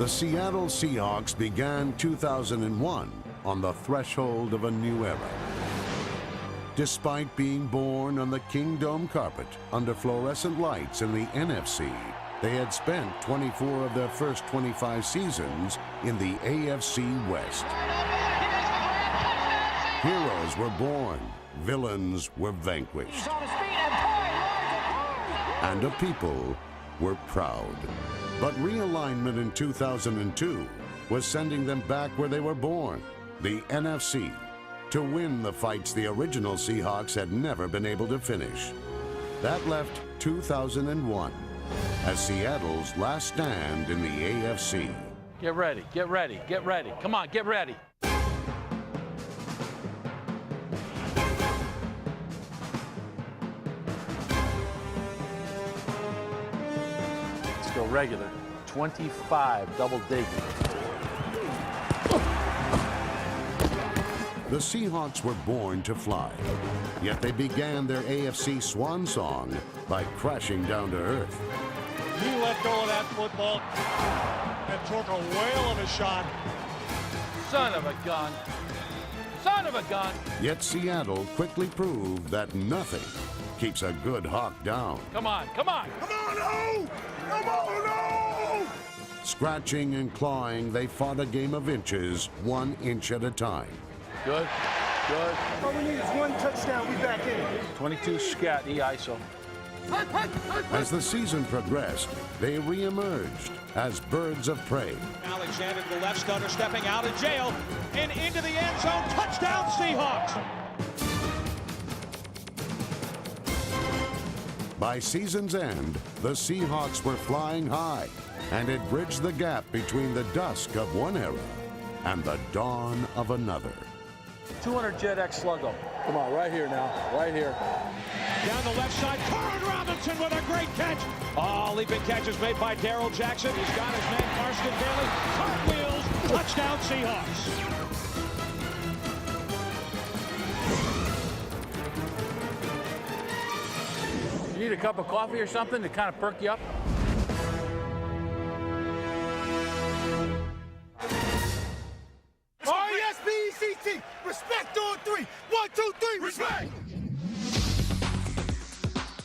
The Seattle Seahawks began 2001 on the threshold of a new era. Despite being born on the Kingdome carpet under fluorescent lights in the NFC, they had spent 24 of their first 25 seasons in the AFC West. Heroes were born, villains were vanquished, and a people were proud. But realignment in 2002 was sending them back where they were born, the NFC, to win the fights the original Seahawks had never been able to finish. That left 2001 as Seattle's last stand in the AFC. Get ready, get ready, get ready. Come on, get ready. Let's go regular. 25 double digits. The Seahawks were born to fly, yet they began their AFC swan song by crashing down to earth. He let go of that football and took a whale of a shot. Son of a gun. Son of a gun. Yet Seattle quickly proved that nothing keeps a good Hawk down. Come on, come on. Come on, no! Come on, no! Scratching and clawing, they fought a game of inches, 1 inch at a time. Good, good. All we need is one touchdown, we back in. 22 scat, E-ISO. As the season progressed, they re-emerged as birds of prey. Alexander to the left, Stunner stepping out of jail and into the end zone. Touchdown, Seahawks! By season's end, the Seahawks were flying high and had bridged the gap between the dusk of one era and the dawn of another. 200 Jet X Sluggo. Come on, right here now, right here. Down the left side, Corrin Robinson with a great catch. Oh, leaping catches made by Darrell Jackson. He's got his man Karsten Bailey. Cartwheels, touchdown Seahawks. You need a cup of coffee or something to kind of perk you up? R-E-S-P-E-C-T, respect on three. 1, 2, 3, respect!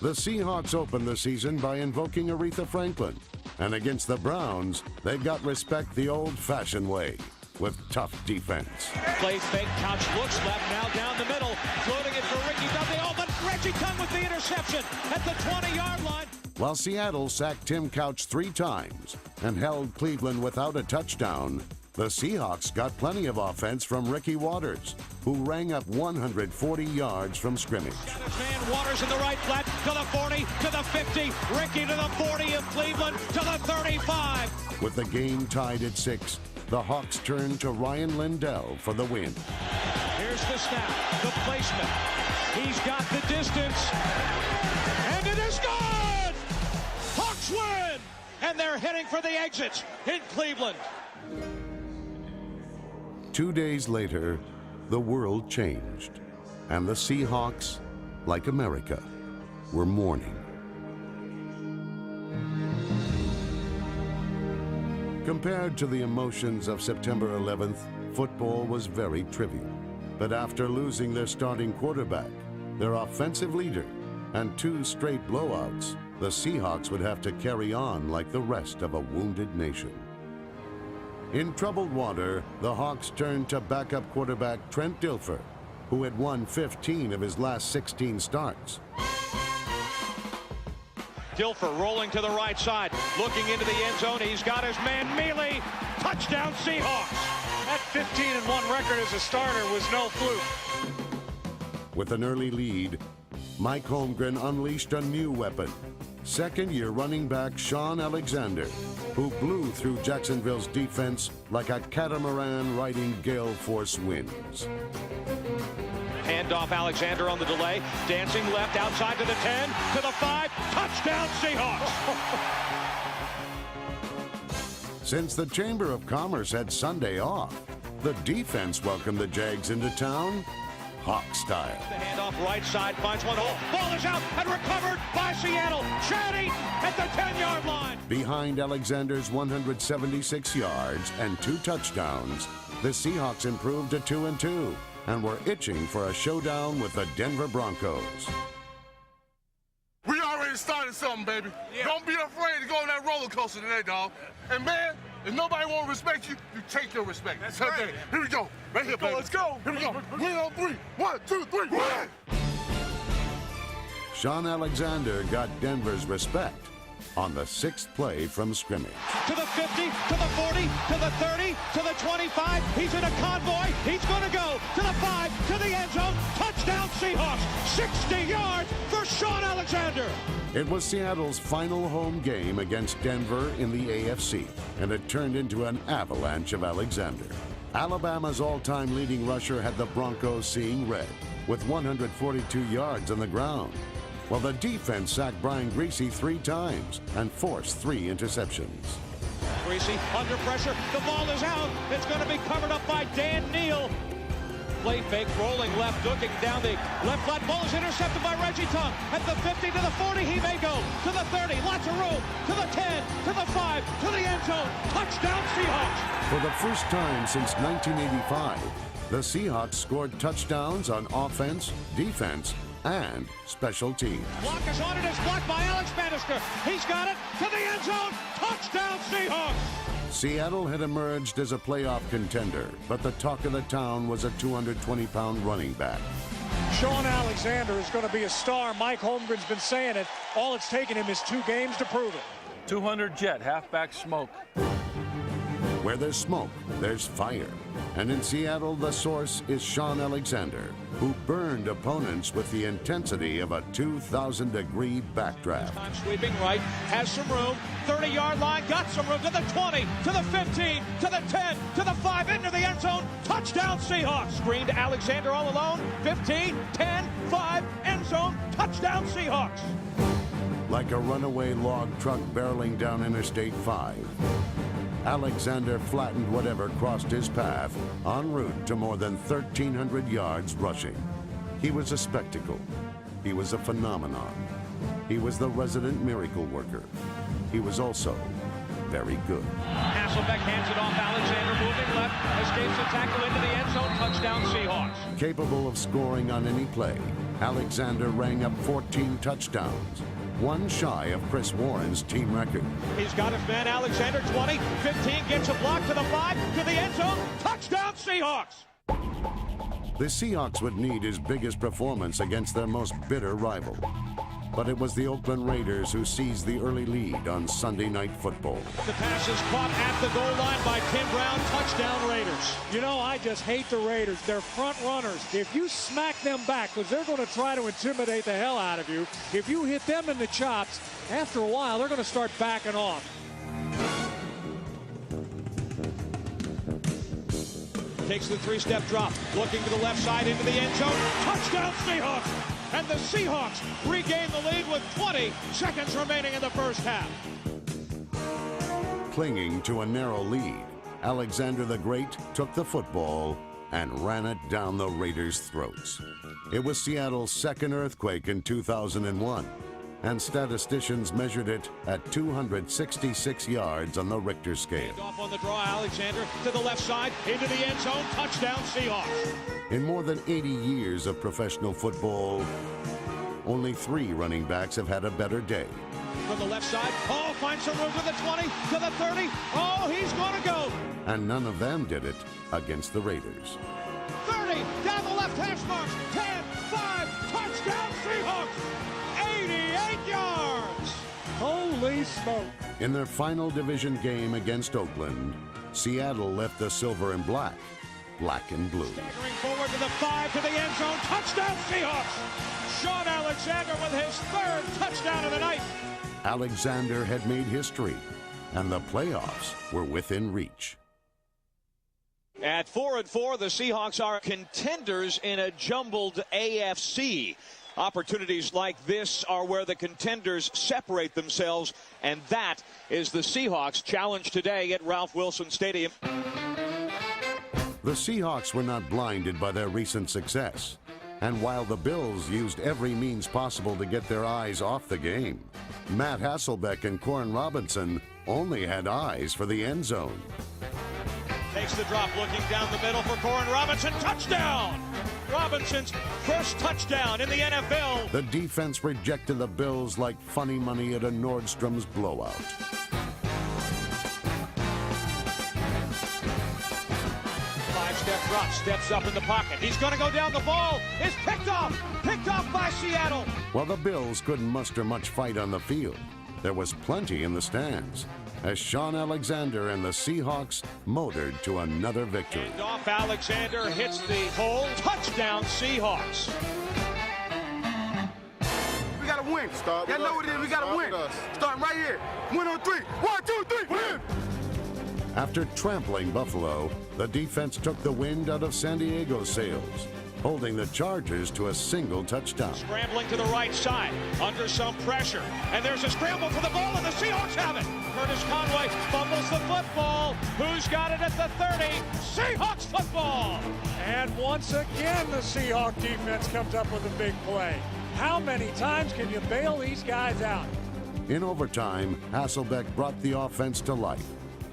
The Seahawks opened the season by invoking Aretha Franklin. And against the Browns, they got respect the old-fashioned way, with tough defense. Play fake, Couch looks left, now down the middle. Floating it for Ricky Dudley. Oh, but Reggie Dunn with the interception at the 20-yard line. While Seattle sacked Tim Couch 3 times and held Cleveland without a touchdown, the Seahawks got plenty of offense from Ricky Waters, who rang up 140 yards from scrimmage. Man Waters in the right flat to the 40, to the 50, Ricky to the 40 of Cleveland, to the 35. With the game tied at 6, the Hawks turned to Ryan Lindell for the win. Here's the snap, the placement. He's got the distance, and it is good! Hawks win, and they're heading for the exits in Cleveland. 2 days later, the world changed, and the Seahawks, like America, were mourning. Compared to the emotions of September 11th, football was very trivial. But after losing their starting quarterback, their offensive leader, and 2 straight blowouts, the Seahawks would have to carry on like the rest of a wounded nation. In troubled water, the Hawks turned to backup quarterback Trent Dilfer, who had won 15 of his last 16 starts. Dilfer rolling to the right side, looking into the end zone. He's got his man Mealy. Touchdown Seahawks. That 15-1 record as a starter was no fluke. With an early lead, Mike Holmgren unleashed a new weapon. Second-year running back Sean Alexander, who blew through Jacksonville's defense like a catamaran riding gale force winds. Handoff Alexander on the delay, dancing left outside to the 10, to the 5, touchdown Seahawks! Since the Chamber of Commerce had Sunday off, the defense welcomed the Jags into town Hawk style. The handoff right side, finds one hole. Ball is out and recovered by Seattle. Chad Eaton at the 10-yard line. Behind Alexander's 176 yards and 2 touchdowns, the Seahawks improved to 2-2 and were itching for a showdown with the Denver Broncos. We already started something, baby. Yeah. Don't be afraid to go on that roller coaster today, dog. And man, if nobody won't respect you, you take your respect. That's right. Okay, here we go. Right here, baby. Let's go. Here we go. Win on 3. 1, 2, 3, win! Sean Alexander got Denver's respect on the 6th play from scrimmage. To the 50, to the 40, to the 30, to the 25. He's in a convoy. He's going to go to the 5, to the end zone. Touchdown Seahawks. 60 yards for Sean Alexander. It was Seattle's final home game against Denver in the AFC, and it turned into an avalanche of Alexander. Alabama's all-time leading rusher had the Broncos seeing red, with 142 yards on the ground, while the defense sacked Brian Griese 3 times and forced 3 interceptions. Griese under pressure. The ball is out. It's going to be covered up by Dan Neal. Play fake, rolling left, looking down the left flat. Ball is intercepted by Reggie Tongue. At the 50, to the 40, he may go. To the 30, lots of room. To the 10, to the 5, to the end zone. Touchdown Seahawks. For the first time since 1985, the Seahawks scored touchdowns on offense, defense, and special teams. Block is on it. It's blocked by Alex Bannister. He's got it to the end zone. Touchdown Seahawks. Seattle had emerged as a playoff contender, but the talk of the town was a 220-pound running back. Sean Alexander is going to be a star. Mike Holmgren's been saying it. All it's taken him is 2 games to prove it. 200 jet, halfback smoke. Where there's smoke, there's fire. And in Seattle, the source is Sean Alexander, who burned opponents with the intensity of a 2,000-degree backdraft. Time sweeping right, has some room, 30-yard line, got some room, to the 20, to the 15, to the 10, to the 5, into the end zone, touchdown Seahawks. Screen to Alexander all alone, 15, 10, 5, end zone, touchdown Seahawks. Like a runaway log truck barreling down Interstate 5, Alexander flattened whatever crossed his path en route to more than 1,300 yards rushing. He was a spectacle. He was a phenomenon. He was the resident miracle worker. He was also very good. Hasselbeck hands it off. Alexander moving left, escapes the tackle into the end zone, touchdown Seahawks. Capable of scoring on any play, Alexander rang up 14 touchdowns, one shy of Chris Warren's team record. He's got his man Alexander, 20, 15, gets a block to the 5, to the end zone, touchdown Seahawks! The Seahawks would need his biggest performance against their most bitter rival. But it was the Oakland Raiders who seized the early lead on Sunday Night Football. The pass is caught at the goal line by Tim Brown, touchdown Raiders. You know, I just hate the Raiders. They're front runners. If you smack them back, because they're going to try to intimidate the hell out of you, if you hit them in the chops, after a while, they're going to start backing off. Takes the 3-step drop, looking to the left side into the end zone, touchdown Seahawks! And the Seahawks regain the lead with 20 seconds remaining in the first half. Clinging to a narrow lead, Alexander the Great took the football and ran it down the Raiders' throats. It was Seattle's second earthquake in 2001, and statisticians measured it at 266 yards on the Richter scale. Off on the draw, Alexander to the left side, into the end zone, touchdown Seahawks. In more than 80 years of professional football, only 3 running backs have had a better day. From the left side, oh, finds some room to the 20, to the 30, oh, he's going to go. And none of them did it against the Raiders. 30, down the left hash marks, 10, 5, touchdown Seahawks, 88 yards. Holy smoke. In their final division game against Oakland, Seattle left the silver and black and blue. Staggering forward to the 5, to the end zone, touchdown Seahawks. Sean Alexander with his 3rd touchdown of the night. Alexander had made history, and the playoffs were within reach. At 4-4, the Seahawks are contenders in a jumbled AFC. Opportunities like this are where the contenders separate themselves, and that is the Seahawks' challenge today at Ralph Wilson Stadium. The Seahawks were not blinded by their recent success. And while the Bills used every means possible to get their eyes off the game, Matt Hasselbeck and Corn Robinson only had eyes for the end zone. Takes the drop, looking down the middle for Corn Robinson. Touchdown! Robinson's first touchdown in the NFL. The defense rejected the Bills like funny money at a Nordstrom's blowout. Five-step drop, steps up in the pocket. He's going to go down. The ball is picked off by Seattle. While the Bills couldn't muster much fight on the field, there was plenty in the stands as Sean Alexander and the Seahawks motored to another victory. And off, Alexander hits the hole. Touchdown, Seahawks. We got to win. Y'all know what it is. We got to win. Starting right here. 1 on 3. 1, 2, 3. Win. After trampling Buffalo, the defense took the wind out of San Diego's sails, holding the Chargers to a single touchdown. Scrambling to the right side, under some pressure. And there's a scramble for the ball, and the Seahawks have it. Curtis Conway fumbles the football. Who's got it at the 30? Seahawks football! And once again, the Seahawk defense comes up with a big play. How many times can you bail these guys out? In overtime, Hasselbeck brought the offense to life,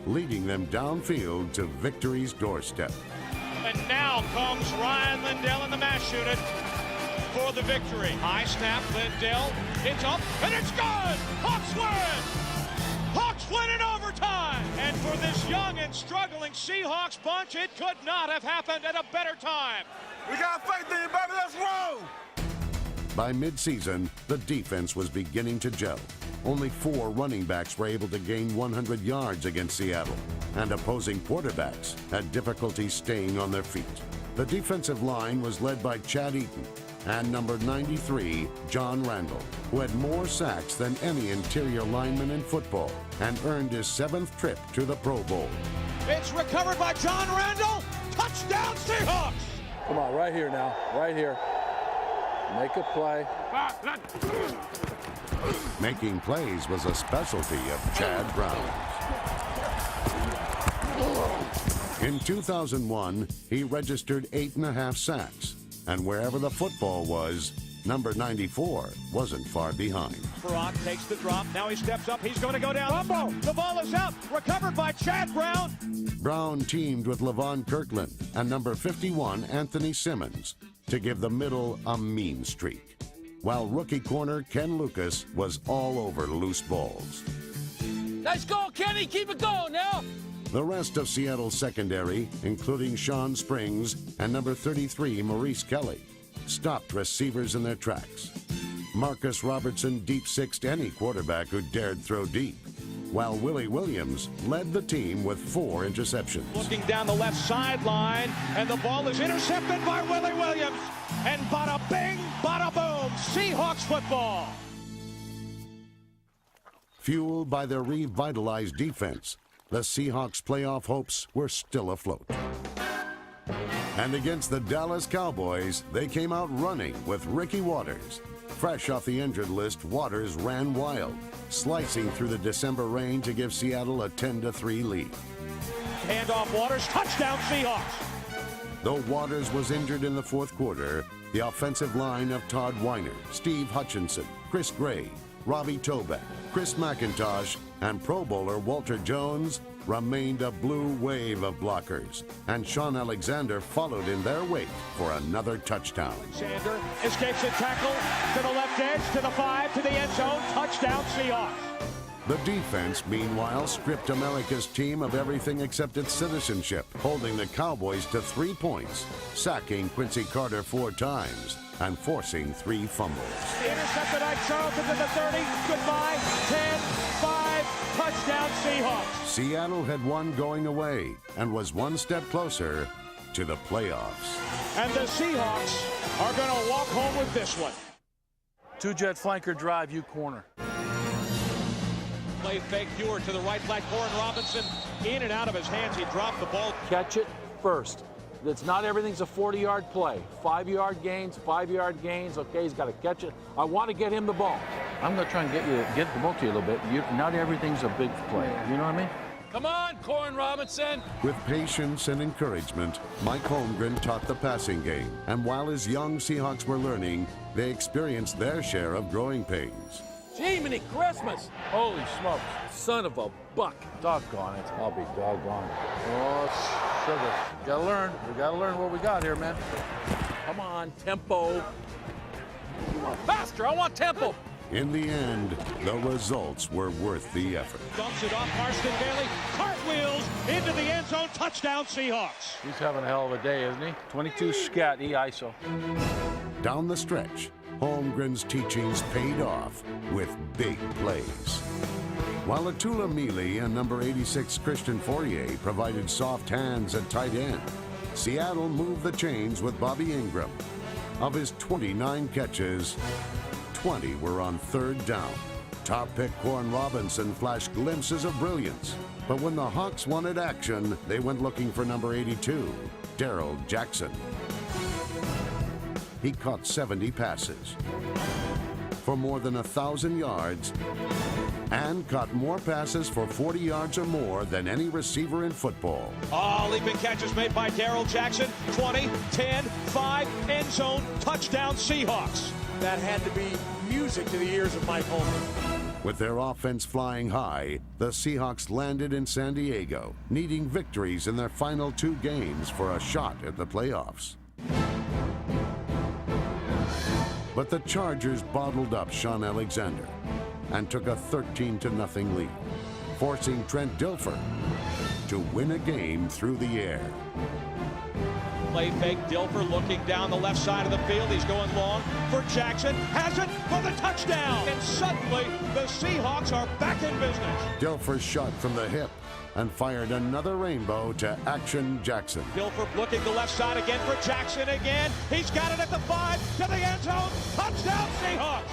leading them downfield to victory's doorstep. And now comes Ryan Lindell in the mash unit for the victory. High snap, Lindell, it's up, and it's good! Hawks win! Hawks win in overtime! And for this young and struggling Seahawks bunch, it could not have happened at a better time. We got faith in you, baby. Let's roll! By midseason, the defense was beginning to gel. Only 4 running backs were able to gain 100 yards against Seattle, and opposing quarterbacks had difficulty staying on their feet. The defensive line was led by Chad Eaton and number 93, John Randall, who had more sacks than any interior lineman in football and earned his 7th trip to the Pro Bowl. It's recovered by John Randall. Touchdown, Seahawks! Come on, right here now, right here. Make a play. Making plays was a specialty of Chad Brown's. In 2001, he registered 8.5 sacks, and wherever the football was, number 94 wasn't far behind. Brock takes the drop. Now he steps up. He's going to go down. Fumble. The ball is out. Recovered by Chad Brown. Brown teamed with Levon Kirkland and number 51, Anthony Simmons, to give the middle a mean streak, while rookie corner Ken Lucas was all over loose balls. Let's go, Kenny. Keep it going now. The rest of Seattle's secondary, including Sean Springs and number 33, Maurice Kelly, stopped receivers in their tracks. Marcus Robertson deep-sixed any quarterback who dared throw deep, while Willie Williams led the team with 4 interceptions. Looking down the left sideline, and the ball is intercepted by Willie Williams. And bada bing, bada boom, Seahawks football. Fueled by their revitalized defense, the Seahawks' playoff hopes were still afloat. And against the Dallas Cowboys, they came out running with Ricky Watters. Fresh off the injured list, Watters ran wild, slicing through the December rain to give Seattle a 10-3 lead. Handoff Watters, touchdown Seahawks. Though Watters was injured in the 4th quarter, the offensive line of Todd Weiner, Steve Hutchinson, Chris Gray, Robbie Tobeck, Chris McIntosh, and Pro Bowler Walter Jones remained a blue wave of blockers, and Sean Alexander followed in their wake for another touchdown. Alexander escapes a tackle to the left edge, to the 5, to the end zone, touchdown Seahawks. The defense, meanwhile, stripped America's team of everything except its citizenship, holding the Cowboys to 3 points, sacking Quincy Carter 4 times, and forcing 3 fumbles. Intercepted by Charlton to the 30, goodbye, 10, 5, touchdown Seahawks. Seattle had won going away and was 1 step closer to the playoffs. And the Seahawks are going to walk home with this one. 2-jet flanker drive, you corner. Play fake Ewert to the right flat. Corn Robinson in and out of his hands. He dropped the ball. Catch it first. It's not everything's a 40-yard play. 5-yard gains, 5-yard gains. Okay, he's got to catch it. I want to get him the ball. I'm going to try and get the ball to you a little bit. Not everything's a big play. You know what I mean? Come on, Corn Robinson. With patience and encouragement, Mike Holmgren taught the passing game. And while his young Seahawks were learning, they experienced their share of growing pains. Jiminy Christmas. Holy smokes. Son of a buck. Doggone it. I'll be doggone. Oh, sugar. Gotta learn. We gotta learn what we got here, man. Come on, tempo. Faster, I want tempo. In the end, the results were worth the effort. Dumps it off Marston Bailey. Cartwheels into the end zone. Touchdown, Seahawks. He's having a hell of a day, isn't he? 22 scat, E-ISO. Down the stretch, Holmgren's teachings paid off with big plays. While Atula Mealy and number 86 Christian Fourier provided soft hands at tight end, Seattle moved the chains with Bobby Ingram. Of his 29 catches, 20 were on third down. Top pick Corn Robinson flashed glimpses of brilliance. But when the Hawks wanted action, they went looking for number 82, Darrell Jackson. He caught 70 passes for more than 1,000 yards and caught more passes for 40 yards or more than any receiver in football. Oh, leaping catches made by Darrell Jackson. 20, 10, 5, end zone, touchdown, Seahawks. That had to be music to the ears of Mike Holmgren. With their offense flying high, the Seahawks landed in San Diego, needing victories in their final 2 games for a shot at the playoffs. But the Chargers bottled up Sean Alexander and took a 13-0 lead, forcing Trent Dilfer to win a game through the air. Play fake, Dilfer looking down the left side of the field. He's going long for Jackson. Has it for the touchdown. And suddenly, the Seahawks are back in business. Dilfer shot from the hip and fired another rainbow to Action Jackson. Dilfer looking the left side again for Jackson again. He's got it at the 5 to the end zone. Touchdown, Seahawks.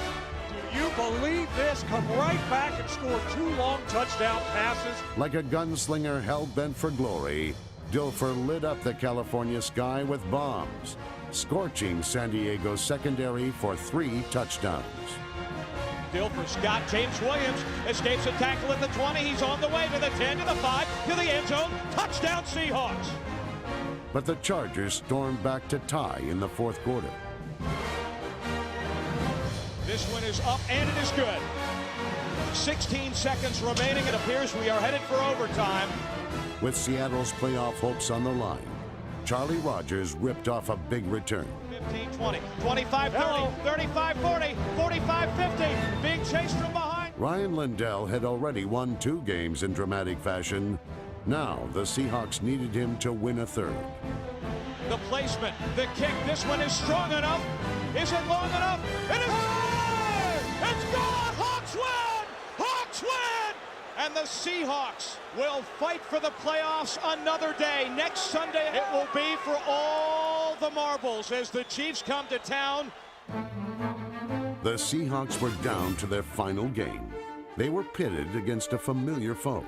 Do you believe this? Come right back and score 2 long touchdown passes. Like a gunslinger hell-bent for glory, Dilfer lit up the California sky with bombs, scorching San Diego's secondary for 3 touchdowns. Dilfer, Scott, James Williams escapes a tackle at the 20. He's on the way to the 10, to the 5, to the end zone. Touchdown, Seahawks. But the Chargers stormed back to tie in the 4th quarter. This one is up, and it is good. 16 seconds remaining. It appears we are headed for overtime. With Seattle's playoff hopes on the line, Charlie Rogers ripped off a big return. 15-20, 25-30, 35-40, 45-50. Big chase from behind. Ryan Lindell had already won 2 games in dramatic fashion. Now the Seahawks needed him to win a 3rd. The placement, the kick. This one is strong enough. Is it long enough? It is good! It's gone! Hawks win! Hawks win! And the Seahawks will fight for the playoffs another day. Next Sunday, it will be for all the marbles as the Chiefs come to town. The Seahawks were down to their final game. They were pitted against a familiar foe,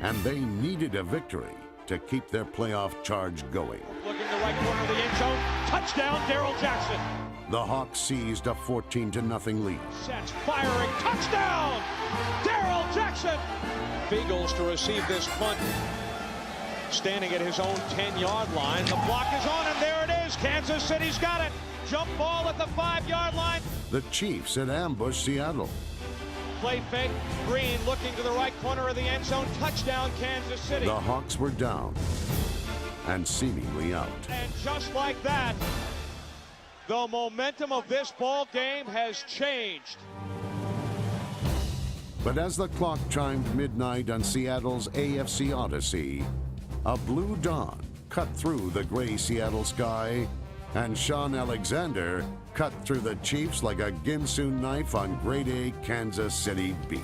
and they needed a victory to keep their playoff charge going. Looking the right corner of the end zone. Touchdown, Darrell Jackson. The Hawks seized a 14-0 lead. Sets, firing, touchdown! Darrell Jackson! Beagles to receive this punt. Standing at his own 10-yard line. The block is on, and there it is. Kansas City's got it. Jump ball at the 5-yard line. The Chiefs had ambushed Seattle. Play fake. Green looking to the right corner of the end zone. Touchdown, Kansas City. The Hawks were down and seemingly out. And just like that, the momentum of this ball game has changed. But as the clock chimed midnight on Seattle's AFC Odyssey, a blue dawn cut through the gray Seattle sky, and Sean Alexander cut through the Chiefs like a Ginsu knife on grade A Kansas City beef.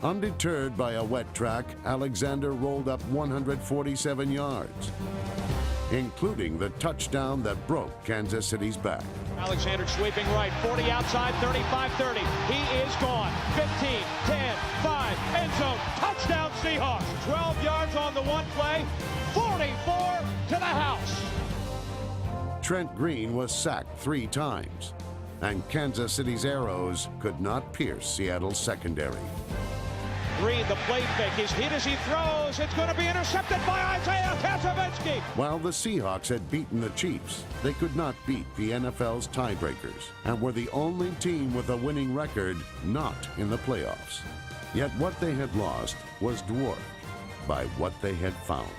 Undeterred by a wet track, Alexander rolled up 147 yards, including the touchdown that broke Kansas City's back. Alexander sweeping right, 40 outside, 35-30. He is gone. 15, 10, 5, end zone, touchdown Seahawks. 12 yards on the one play, 44 to the house. Trent Green was sacked 3 times, and Kansas City's arrows could not pierce Seattle's secondary. Green, the play fake. He's hit as he throws. It's going to be intercepted by Isaiah Kaczewski. While the Seahawks had beaten the Chiefs, they could not beat the NFL's tiebreakers and were the only team with a winning record not in the playoffs. Yet what they had lost was dwarfed by what they had found.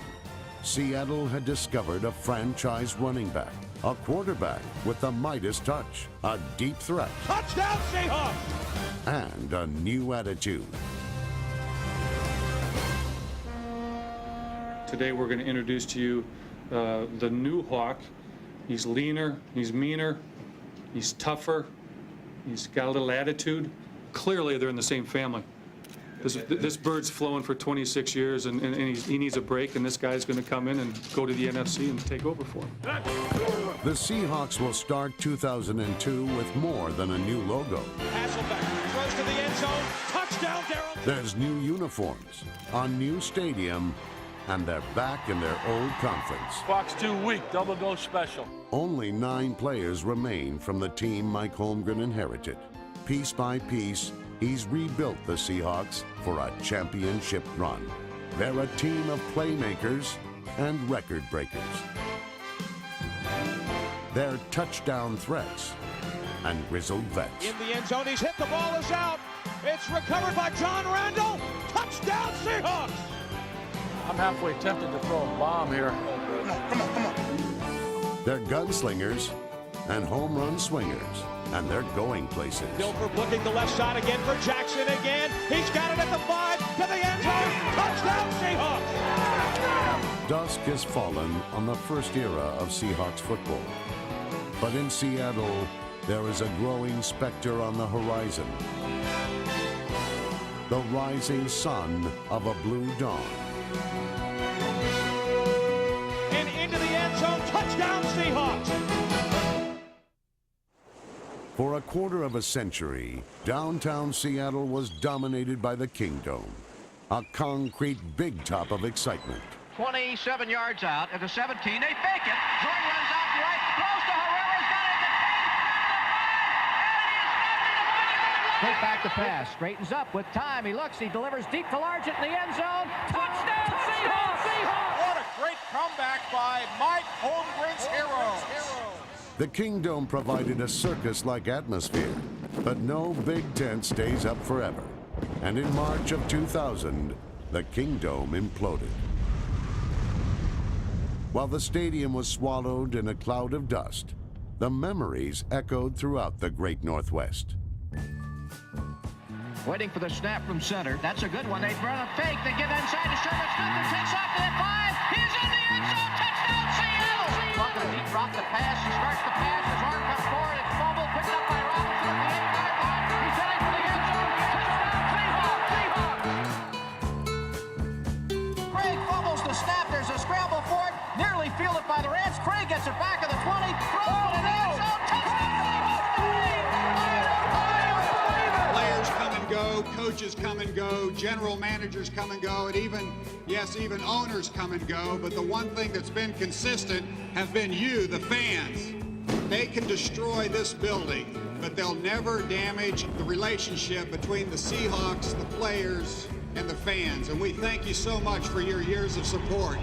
Seattle had discovered a franchise running back, a quarterback with the Midas touch, a deep threat, Touchdown Seahawks! and a new attitude. Today we're going to introduce to you the new Hawk. He's leaner, he's meaner, he's tougher, he's got a little attitude. Clearly they're in the same family. This bird's flown for 26 years and he needs a break, and this guy's going to come in and go to the NFC and take over for him. The Seahawks will start 2002 with more than a new logo. Hasselbeck throws to the end zone. Touchdown, Darrell. There's new uniforms, a new stadium, and they're back in their old conference. Fox 2 week, double go special. Only 9 players remain from the team Mike Holmgren inherited. Piece by piece, he's rebuilt the Seahawks for a championship run. They're a team of playmakers and record breakers. They're touchdown threats and grizzled vets. In the end zone, he's hit. The ball is out. It's recovered by John Randall. Touchdown Seahawks! I'm halfway tempted to throw a bomb here. Come on. They're gunslingers and home run swingers, and they're going places. Dilfer looking the left side again for Jackson again. He's got it at the 5 to the end zone. Touchdown Seahawks! Dusk has fallen on the first era of Seahawks football. But in Seattle, there is a growing specter on the horizon. The rising sun of a blue dawn. And into the end zone. Touchdown Seahawks! For a quarter of a century, downtown Seattle was dominated by the Kingdome, a concrete big top of excitement. 27 yards out at the 17. They fake it. Jordan runs out right, close to Herrera's got it at the 10. Straight back to pass. Straightens up with time. He looks. He delivers deep to Largent in the end zone. Touchdown Seahawks! What a great comeback by Mike Holmgren's Heroes. The Kingdome provided a circus-like atmosphere, but no big tent stays up forever. And in March of 2000, the Kingdome imploded. While the stadium was swallowed in a cloud of dust, the memories echoed throughout the great Northwest. Waiting for the snap from center. That's a good one. They run a fake. They get inside to Sherman. Smith takes off to the 5. He's in the end zone. Touchdown Seattle! Not going to deep rock the pass. He starts the pass. His arm comes forward. It's fumbled. Picked up by Robinson at the 8-yard line. He's heading for the end zone. Touchdown Seahawks! Craig fumbles the snap. There's a scramble for it. Nearly fielded by the Rams. Craig gets it back of the 20. Throws it in the end zone. Touchdown Seahawks! Players come and go, coaches come and go, general managers come and go, and even owners come and go. But the one thing that's been consistent have been you, the fans. They can destroy this building, but they'll never damage the relationship between the Seahawks, the players, and the fans. And we thank you so much for your years of support.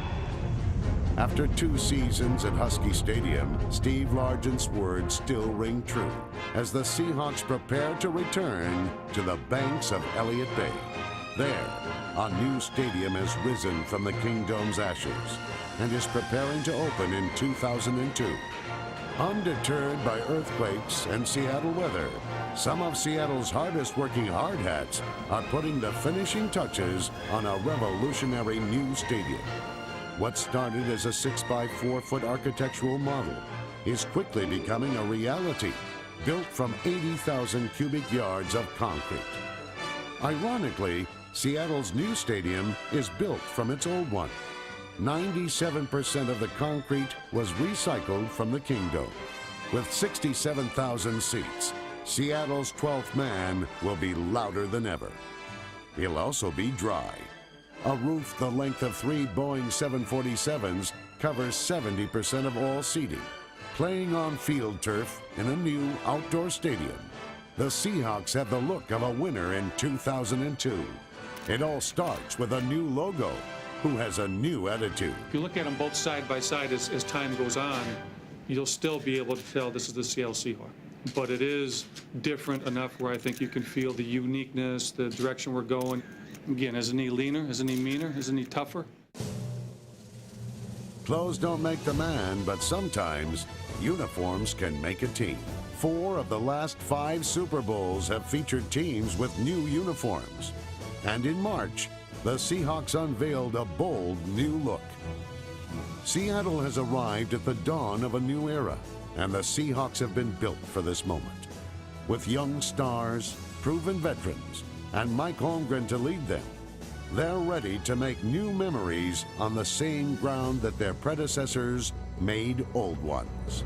After 2 seasons at Husky Stadium, Steve Largent's words still ring true as the Seahawks prepare to return to the banks of Elliott Bay. There, a new stadium has risen from the Kingdome's ashes and is preparing to open in 2002. Undeterred by earthquakes and Seattle weather, some of Seattle's hardest working hard hats are putting the finishing touches on a revolutionary new stadium. What started as a 6-by-4-foot architectural model is quickly becoming a reality, built from 80,000 cubic yards of concrete. Ironically, Seattle's new stadium is built from its old one. 97% of the concrete was recycled from the Kingdome. With 67,000 seats, Seattle's 12th man will be louder than ever. He'll also be dry. A roof the length of 3 Boeing 747s covers 70% of all seating. Playing on field turf in a new outdoor stadium, the Seahawks have the look of a winner in 2002. It all starts with a new logo who has a new attitude. If you look at them both side by side as time goes on, you'll still be able to tell this is the Seattle Seahawks. But it is different enough where I think you can feel the uniqueness, the direction we're going. Again, isn't he leaner? Isn't he meaner? Isn't he tougher? Clothes don't make the man, but sometimes uniforms can make a team. 4 of the last 5 Super Bowls have featured teams with new uniforms. And in March, the Seahawks unveiled a bold new look. Seattle has arrived at the dawn of a new era, and the Seahawks have been built for this moment. With young stars, proven veterans, and Mike Holmgren to lead them, they're ready to make new memories on the same ground that their predecessors made old ones.